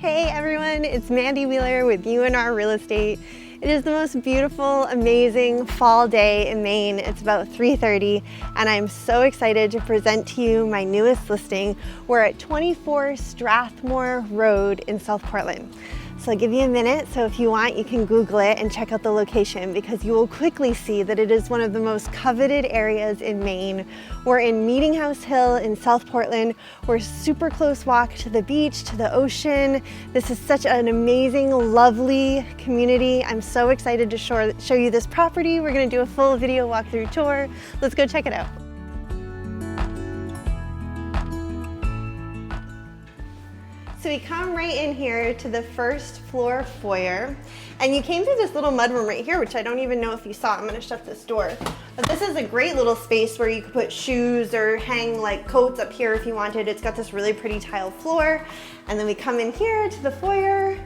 Hey everyone, it's Mandy Wheeler with U&R Real Estate. It is the most beautiful, amazing fall day in Maine. It's about 3:30 and I'm so excited to present to you my newest listing. We're at 24 Strathmore Road in South Portland. So I'll give you a minute, so if you want, you can Google it and check out the location because you will quickly see that it is one of the most coveted areas in Maine. We're in Meeting House Hill in South Portland. We're super close walk to the beach, to the ocean. This is such an amazing, lovely community. I'm so excited to show you this property. We're gonna do a full video walkthrough tour. Let's go check it out. So we come right in here to the first floor foyer, and you came through this little mudroom right here, which I don't even know if you saw. I'm gonna shut this door. But this is a great little space where you could put shoes or hang like coats up here if you wanted. It's got this really pretty tile floor. And then we come in here to the foyer,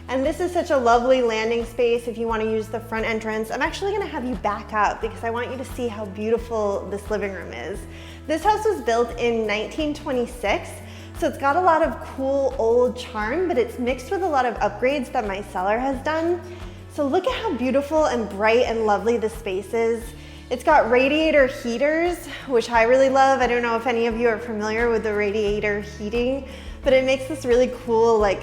and this is such a lovely landing space if you want to use the front entrance. I'm actually gonna have you back up because I want you to see how beautiful this living room is. This house was built in 1926. So it's got a lot of cool old charm, but it's mixed with a lot of upgrades that my seller has done. So look at how beautiful and bright and lovely the space is. It's got radiator heaters, which I really love. I don't know if any of you are familiar with the radiator heating, but it makes this really cool, like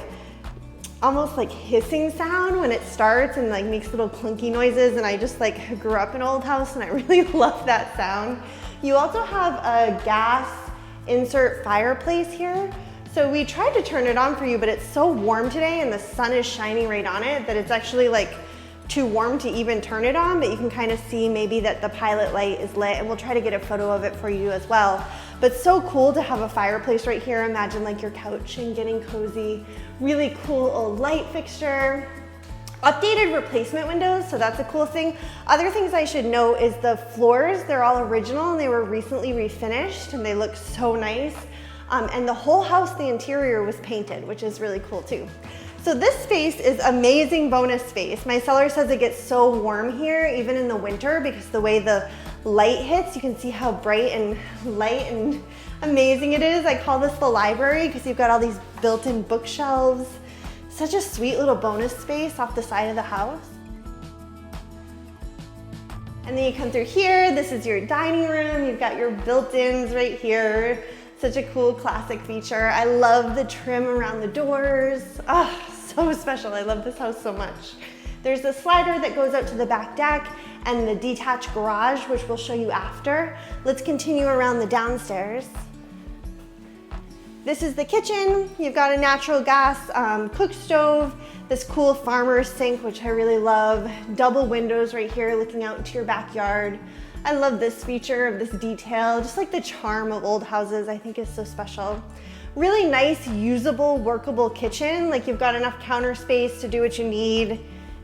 almost like hissing sound when it starts and like makes little clunky noises. And I just like grew up in an old house and I really love that sound. You also have a gas insert fireplace here. So we tried to turn it on for you, but it's so warm today and the sun is shining right on it that it's actually like too warm to even turn it on, but you can kind of see maybe that the pilot light is lit, and we'll try to get a photo of it for you as well. But so cool to have a fireplace right here. Imagine like your couch and getting cozy. Really cool old light fixture. Updated replacement windows, so that's a cool thing. Other things I should note is the floors, they're all original and they were recently refinished and they look so nice. And the whole house, the interior was painted, which is really cool too. So this space is amazing bonus space. My seller says it gets so warm here, even in the winter, because the way the light hits, you can see how bright and light and amazing it is. I call this the library because you've got all these built-in bookshelves. Such a sweet little bonus space off the side of the house. And then you come through here, this is your dining room. You've got your built-ins right here. Such a cool classic feature. I love the trim around the doors. Ah, so special. I love this house so much. There's a slider that goes out to the back deck and the detached garage, which we'll show you after. Let's continue around the downstairs. This is the kitchen. You've got a natural gas cook stove, this cool farmer's sink, which I really love. Double windows right here looking out into your backyard. I love this feature of this detail, just like the charm of old houses, I think is so special. Really nice, usable, workable kitchen. Like you've got enough counter space to do what you need.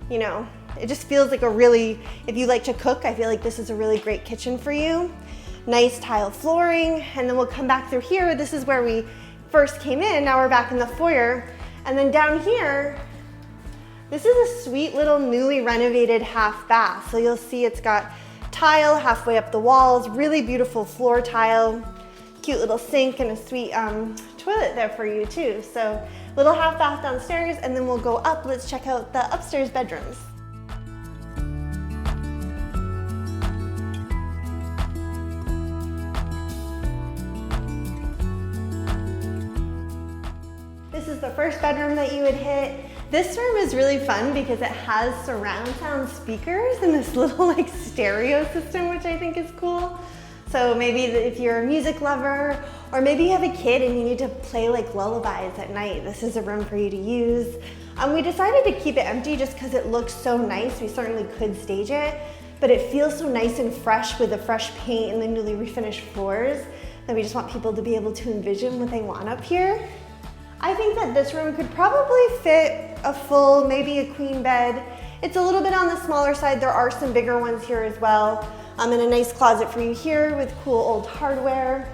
You know, it just feels like a really, if you like to cook, I feel like this is a really great kitchen for you. Nice tile flooring, and then we'll come back through here. This is where we first came in, now we're back in the foyer. And then down here, this is a sweet little newly renovated half bath. So you'll see it's got tile halfway up the walls, really beautiful floor tile, cute little sink and a sweet toilet there for you too. So little half bath downstairs, and then we'll go up. Let's check out the upstairs bedrooms. This is the first bedroom that you would hit. This room is really fun because it has surround sound speakers and this little like stereo system, which I think is cool. So maybe if you're a music lover, or maybe you have a kid and you need to play like lullabies at night, this is a room for you to use. We decided to keep it empty just because it looks so nice. We certainly could stage it, but it feels so nice and fresh with the fresh paint and the newly refinished floors that we just want people to be able to envision what they want up here. I think that this room could probably fit a full, maybe a queen bed. It's a little bit on the smaller side. There are some bigger ones here as well. And a nice closet for you here with cool old hardware.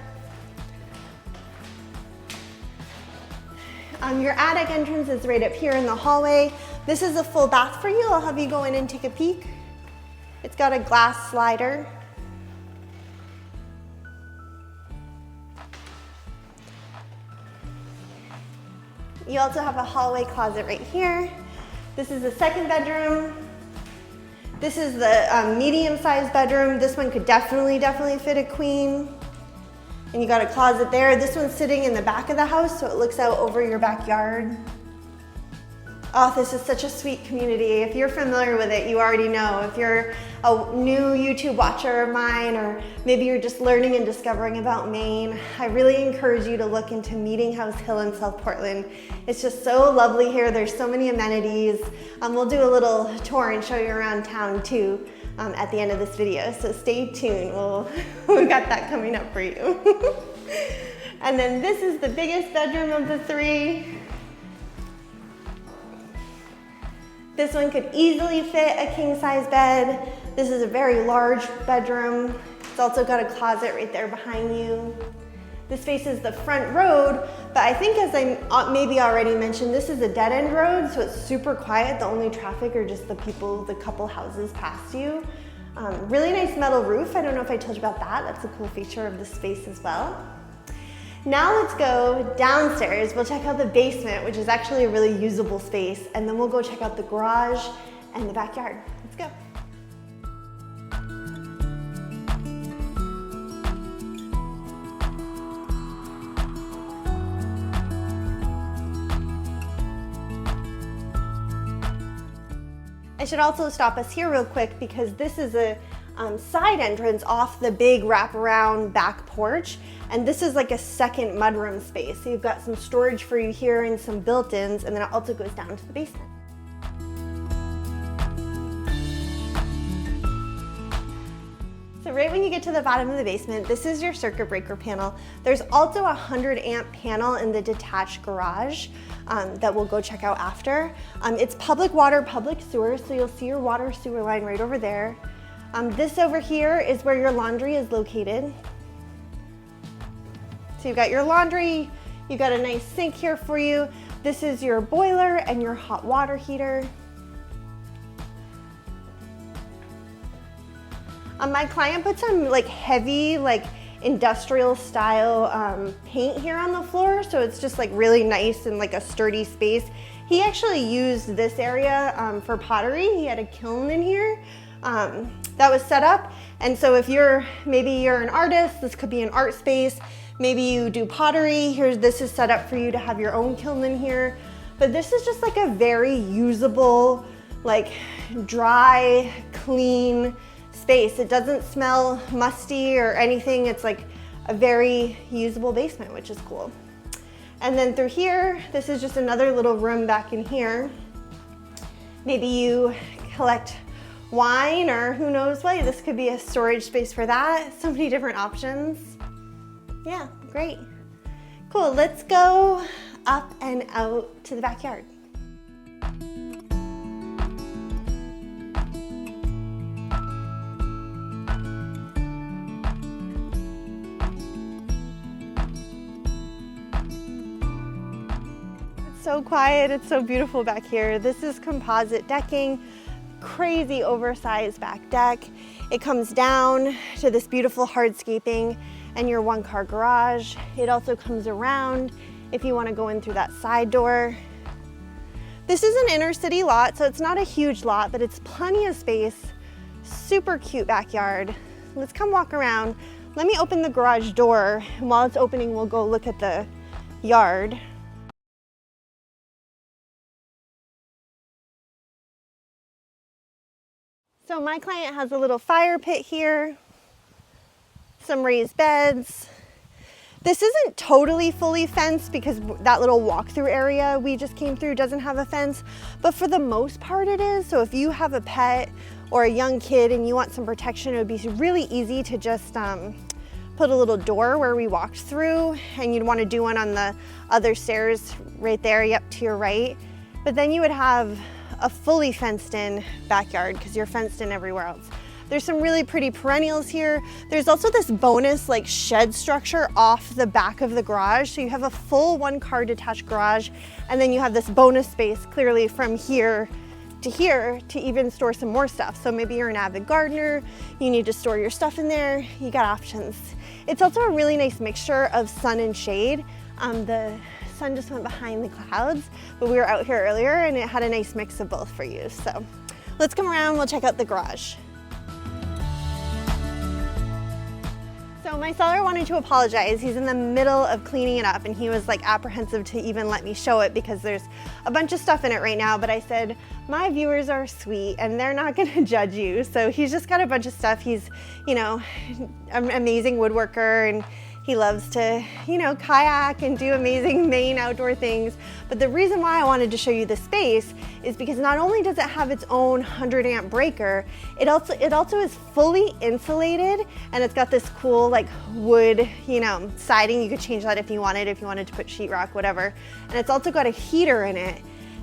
Your attic entrance is right up here in the hallway. This is a full bath for you. I'll have you go in and take a peek. It's got a glass slider. You also have a hallway closet right here. This is the second bedroom. This is the medium-sized bedroom. This one could definitely fit a queen. And you got a closet there. This one's sitting in the back of the house, so it looks out over your backyard. Oh, this is such a sweet community. If you're familiar with it, you already know. If you're a new YouTube watcher of mine, or maybe you're just learning and discovering about Maine, I really encourage you to look into Meeting House Hill in South Portland. It's just so lovely here. There's so many amenities. We'll do a little tour and show you around town too at the end of this video, so stay tuned. We've got that coming up for you. And then this is the biggest bedroom of the three. This one could easily fit a king-size bed. This is a very large bedroom. It's also got a closet right there behind you. This faces the front road, but I think, as I maybe already mentioned, this is a dead-end road, so it's super quiet. The only traffic are just the people, the couple houses past you. Really nice metal roof. I don't know if I told you about that. That's a cool feature of this space as well. Now let's go downstairs. We'll check out the basement, which is actually a really usable space, and then we'll go check out the garage and the backyard. Let's go. I should also stop us here real quick because this is a side entrance off the big wraparound back porch, and this is like a second mudroom space. So you've got some storage for you here and some built-ins, and then it also goes down to the basement. So right when you get to the bottom of the basement, this is your circuit breaker panel. There's also a 100-amp panel in the detached garage that we'll go check out after. It's public water, public sewer, so you'll see your water sewer line right over there. This over here is where your laundry is located. So you've got your laundry, you've got a nice sink here for you. This is your boiler and your hot water heater. My client put some like heavy, like industrial style paint here on the floor, so it's just like really nice and like a sturdy space. He actually used this area for pottery. He had a kiln in here that was set up, and so if maybe you're an artist, this could be an art space. Maybe you do pottery. This is set up for you to have your own kiln in here. But this is just like a very usable, like dry, clean space. It doesn't smell musty or anything. It's like a very usable basement, which is cool. And then through here, this is just another little room back in here. Maybe you collect wine or who knows what. This could be a storage space for that. So many different options. Yeah, great. Cool, let's go up and out to the backyard. It's so quiet, it's so beautiful back here. This is composite decking, crazy oversized back deck. It comes down to this beautiful hardscaping and your one-car garage. It also comes around if you want to go in through that side door. This is an inner city lot, so it's not a huge lot, but it's plenty of space. Super cute backyard. Let's come walk around. Let me open the garage door, and while it's opening, we'll go look at the yard. So my client has a little fire pit here, some raised beds. This isn't totally fully fenced because that little walk-through area we just came through doesn't have a fence, but for the most part it is. So if you have a pet or a young kid and you want some protection, it would be really easy to just put a little door where we walked through, and you'd want to do one on the other stairs right there, yep, to your right. But then you would have a fully fenced in backyard because you're fenced in everywhere else. There's some really pretty perennials here. There's also this bonus like shed structure off the back of the garage. So you have a full one-car detached garage, and then you have this bonus space clearly from here to even store some more stuff. So maybe you're an avid gardener, you need to store your stuff in there, you got options. It's also a really nice mixture of sun and shade. The sun just went behind the clouds, but we were out here earlier and it had a nice mix of both for you. So let's come around, we'll check out the garage. So my seller wanted to apologize. He's in the middle of cleaning it up and he was like apprehensive to even let me show it because there's a bunch of stuff in it right now, but I said, my viewers are sweet and they're not gonna judge you. So he's just got a bunch of stuff. He's, you know, an amazing woodworker and he loves to, you know, kayak and do amazing Maine outdoor things. But the reason why I wanted to show you this space is because not only does it have its own 100 amp breaker, it also is fully insulated and it's got this cool like wood, you know, siding. You could change that if you wanted to put sheetrock, whatever. And it's also got a heater in it.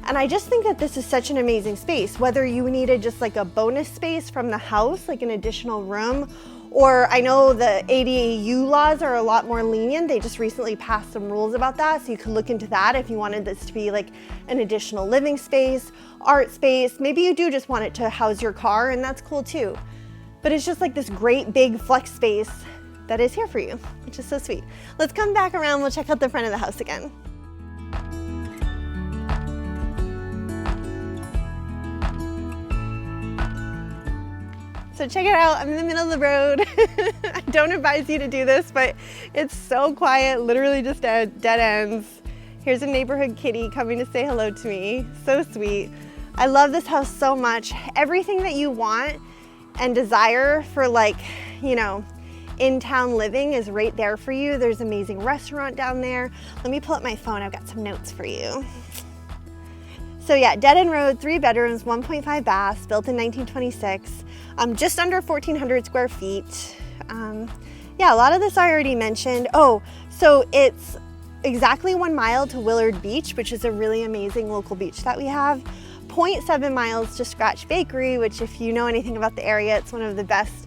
And I just think that this is such an amazing space, whether you needed just like a bonus space from the house, like an additional room, or I know the ADU laws are a lot more lenient. They just recently passed some rules about that. So you could look into that if you wanted this to be like an additional living space, art space. Maybe you do just want it to house your car and that's cool too. But it's just like this great big flex space that is here for you, which is so sweet. Let's come back around. We'll check out the front of the house again. So check it out, I'm in the middle of the road. I don't advise you to do this, but it's so quiet, literally just dead ends. Here's a neighborhood kitty coming to say hello to me, so sweet. I love this house so much. Everything that you want and desire for like, you know, in-town living is right there for you. There's an amazing restaurant down there. Let me pull up my phone, I've got some notes for you. So yeah, dead end road, 3 bedrooms, 1.5 baths, built in 1926. Just under 1,400 square feet. Yeah, a lot of this I already mentioned. Oh, so it's exactly 1 mile to Willard Beach, which is a really amazing local beach that we have. 0.7 miles to Scratch Bakery, which if you know anything about the area, it's one of the best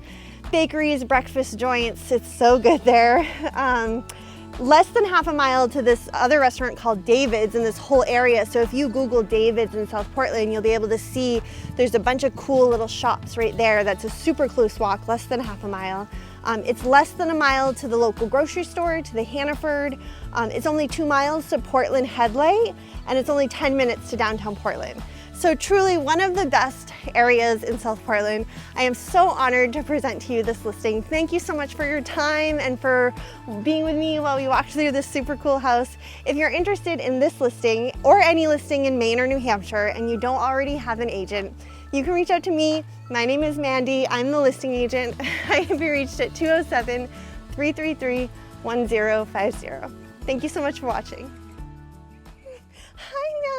bakeries, breakfast joints. It's so good there. Less than half a mile to this other restaurant called David's in this whole area. So if you Google David's in South Portland, you'll be able to see there's a bunch of cool little shops right there. That's a super close walk, less than half a mile. It's less than a mile to the local grocery store, to the Hannaford. It's only 2 miles to Portland Headlight, and it's only 10 minutes to downtown Portland. So truly one of the best areas in South Portland. I am so honored to present to you this listing. Thank you so much for your time and for being with me while we walked through this super cool house. If you're interested in this listing or any listing in Maine or New Hampshire and you don't already have an agent, you can reach out to me. My name is Mandy. I'm the listing agent. I can be reached at 207-333-1050. Thank you so much for watching. Hi, Now.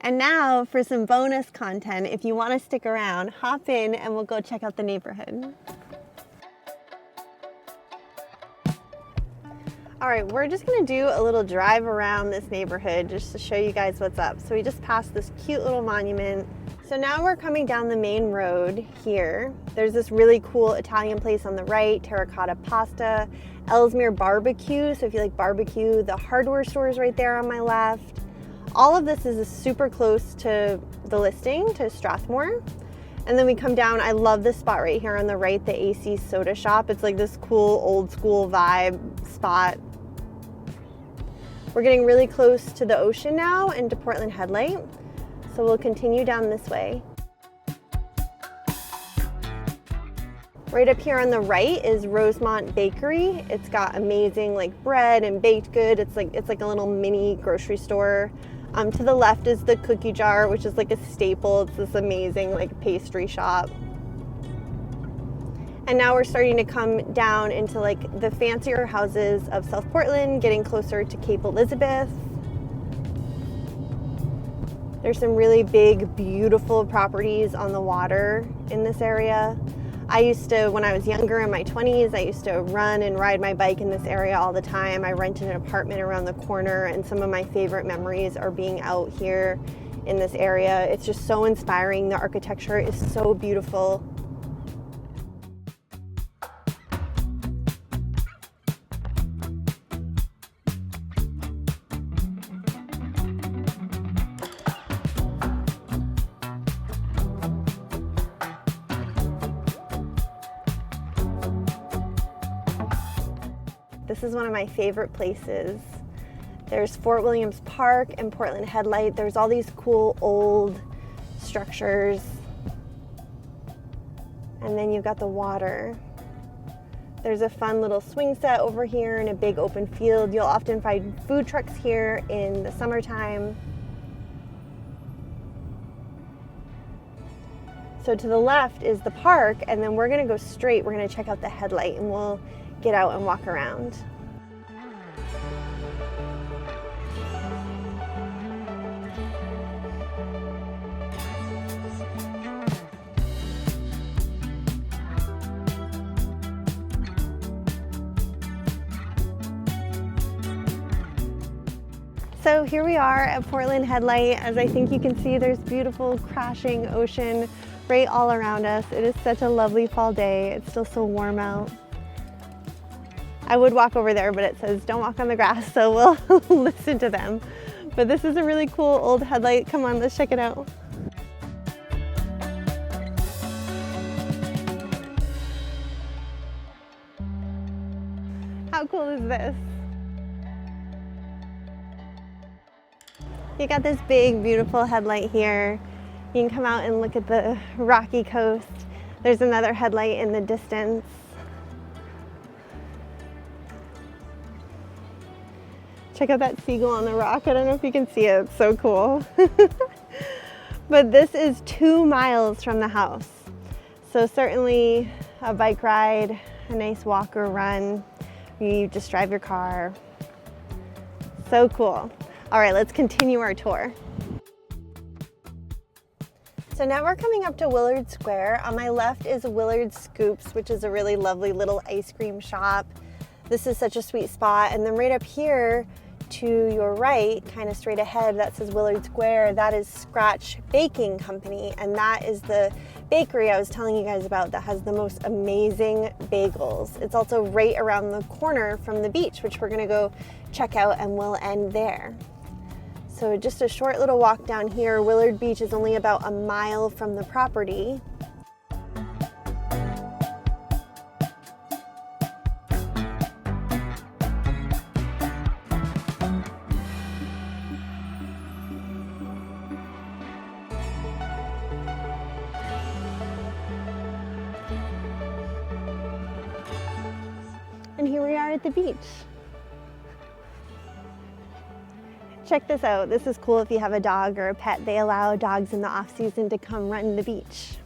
And now for some bonus content. If you want to stick around, hop in and we'll go check out the neighborhood. All right, we're just gonna do a little drive around this neighborhood just to show you guys what's up. So we just passed this cute little monument. So now we're coming down the main road here. There's this really cool Italian place on the right, Terracotta Pasta, Ellesmere Barbecue. So if you like barbecue, the hardware store is right there on my left. All of this is super close to the listing, to Strathmore. And then we come down, I love this spot right here on the right, the AC Soda Shop. It's like this cool old school vibe spot. We're getting really close to the ocean now and to Portland Headlight. So we'll continue down this way. Right up here on the right is Rosemont Bakery. It's got amazing like bread and baked good. It's like a little mini grocery store. To the left is the Cookie Jar, which is like a staple. It's this amazing like pastry shop. And now we're starting to come down into like the fancier houses of South Portland, getting closer to Cape Elizabeth. There's some really big, beautiful properties on the water in this area. I used to, when I was younger in my 20s, I used to run and ride my bike in this area all the time. I rented an apartment around the corner, and some of my favorite memories are being out here in this area. It's just so inspiring. The architecture is so beautiful. This is one of my favorite places. There's Fort Williams Park and Portland Headlight. There's all these cool old structures. And then you've got the water. There's a fun little swing set over here and a big open field. You'll often find food trucks here in the summertime. So to the left is the park, and then we're gonna go straight. We're gonna check out the Headlight, and we'll get out and walk around. So here we are at Portland Headlight. As I think you can see, there's beautiful crashing ocean right all around us. It is such a lovely fall day. It's still so warm out. I would walk over there, but it says don't walk on the grass, so we'll listen to them. But this is a really cool old headlight. Come on, let's check it out. How cool is this? You got this big, beautiful headlight here. You can come out and look at the rocky coast. There's another headlight in the distance. Check out that seagull on the rock. I don't know if you can see it. It's so cool. But this is 2 miles from the house. So certainly a bike ride, a nice walk or run. You just drive your car. So cool. All right, let's continue our tour. So now we're coming up to Willard Square. On my left is Willard Scoops, which is a really lovely little ice cream shop. This is such a sweet spot. And then right up here to your right, kind of straight ahead, that says Willard Square, that is Scratch Baking Company. And that is the bakery I was telling you guys about that has the most amazing bagels. It's also right around the corner from the beach, which we're gonna go check out, and we'll end there. So just a short little walk down here. Willard Beach is only about a mile from the property. And here we are at the beach. Check this out. This is cool if you have a dog or a pet. They allow dogs in the off season to come run the beach.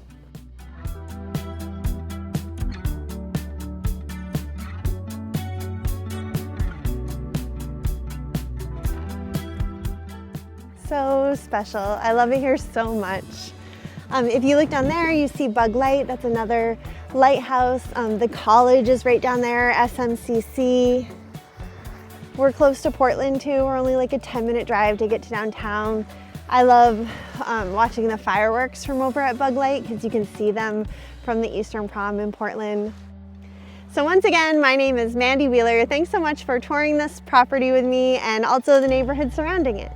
So special. I love it here so much. If you look down there, you see Bug Light. That's another lighthouse. The college is right down there, SMCC. We're close to Portland too. We're only like a 10-minute drive to get to downtown. I love watching the fireworks from over at Bug Light because you can see them from the Eastern Prom in Portland. So once again, my name is Mandy Wheeler. Thanks so much for touring this property with me and also the neighborhood surrounding it.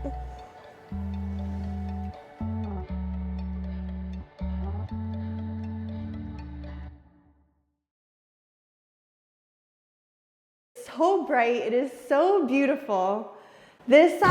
So bright, it is so beautiful. This